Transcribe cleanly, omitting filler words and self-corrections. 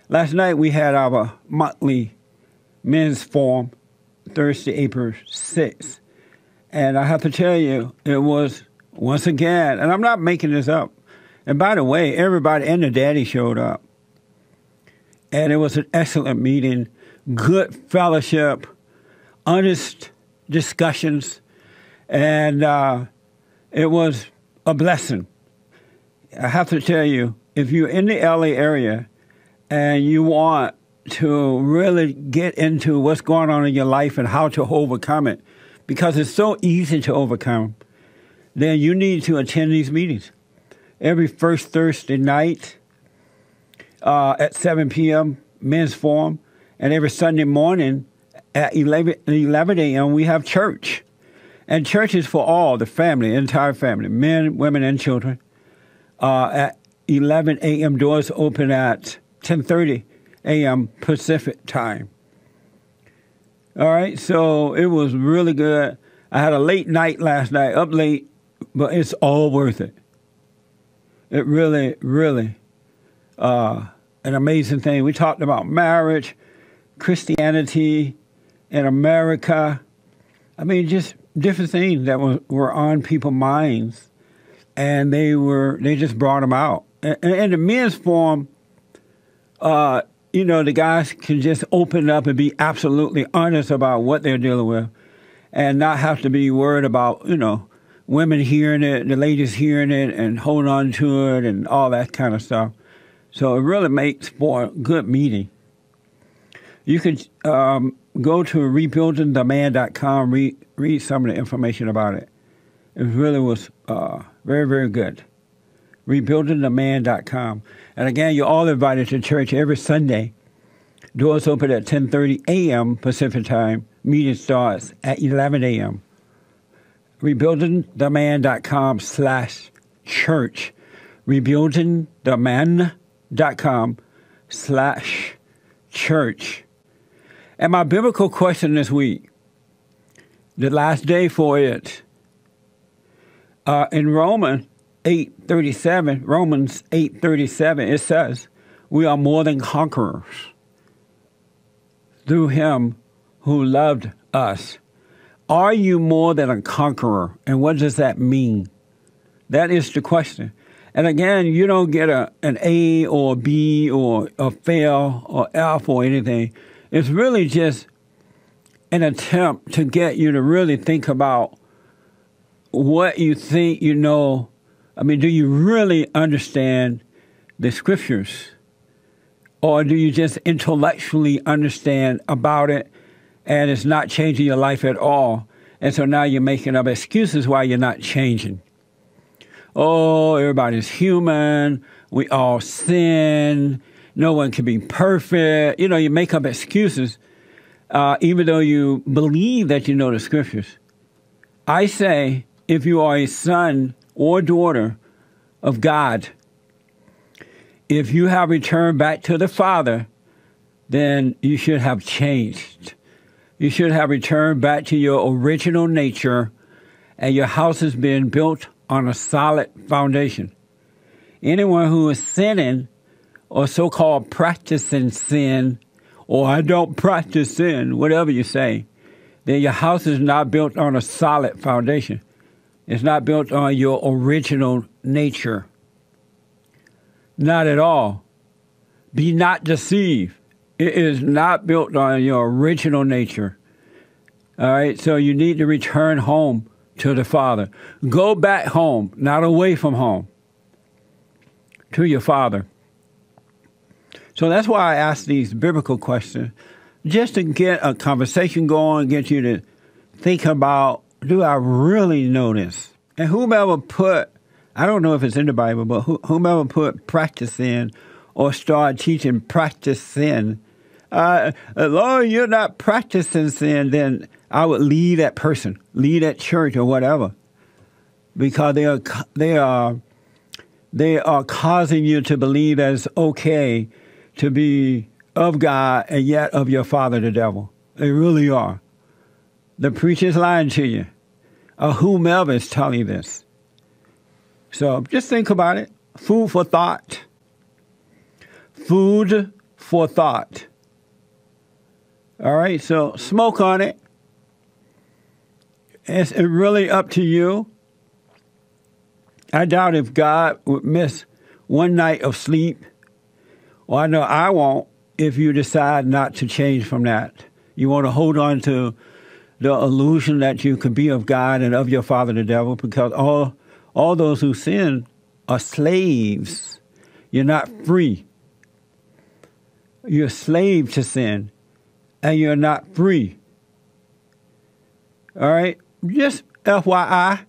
Last night we had our monthly men's forum, Thursday, April 6th. And I have to tell you, it was, once again, and I'm not making this up. And by the way, everybody and the daddy showed up. And it was an excellent meeting, good fellowship, honest discussions, and it was a blessing. I have to tell you, if you're in the LA area and you want to really get into what's going on in your life and how to overcome it, because it's so easy to overcome, then you need to attend these meetings. Every first Thursday night at 7 p.m., men's forum, and every Sunday morning at 11 a.m., we have church. And church is for all, the family, entire family, men, women, and children. At 11 a.m., doors open at 10:30 a.m. Pacific time. All right, so it was really good. I had a late night last night, up late, but it's all worth it. It really, really, an amazing thing. We talked about marriage, Christianity in America. I mean, just different things that were on people's minds, and they just brought them out. And the men's forum, the guys can just open up and be absolutely honest about what they're dealing with and not have to be worried about, women hearing it, the ladies hearing it and holding on to it and all that kind of stuff. So it really makes for a good meeting. You could go to rebuildingtheman.com, read some of the information about it. It really was very, very good. Rebuildingtheman.com. And again, you're all invited to church every Sunday. Doors open at 10:30 a.m. Pacific time. Meeting starts at 11 a.m. Rebuildingtheman.com/church. Rebuildingtheman.com/church. And my biblical question this week, the last day for it, in Romans 8:37, it says, we are more than conquerors through him who loved us. Are you more than a conqueror? And what does that mean? That is the question. And again, you don't get an A or a B or a fail or F or anything. It's really just an attempt to get you to really think about what you think you know. I mean, do you really understand the scriptures? Or do you just intellectually understand about it and it's not changing your life at all? And so now you're making up excuses why you're not changing. Oh, everybody's human. We all sin. No one can be perfect. You make up excuses, even though you believe that you know the scriptures. I say, if you are a son or daughter of God, if you have returned back to the Father, then you should have changed. You should have returned back to your original nature, and your house has been built on a solid foundation. Anyone who is sinning or so-called practicing sin, or I don't practice sin, whatever you say, then your house is not built on a solid foundation. It's not built on your original nature. Not at all. Be not deceived. It is not built on your original nature. All right, so you need to return home to the Father. Go back home, not away from home, to your Father. So that's why I ask these biblical questions, just to get a conversation going, get you to think about, do I really know this? And whomever put, I don't know if it's in the Bible, but whomever put practice in or start teaching practice sin, as long as you're not practicing sin, then I would leave that person, leave that church or whatever, because they are causing you to believe that it's okay to be of God and yet of your father, the devil. They really are. The preacher's lying to you, or whomever is telling you this. So just think about it. Food for thought. Food for thought. All right, so smoke on it. It's really up to you. I doubt if God would miss one night of sleep. Well, I know I won't if you decide not to change from that. You want to hold on to the illusion that you can be of God and of your father, the devil, because all those who sin are slaves. You're not free. You're a slave to sin, and you're not free. All right? Just FYI.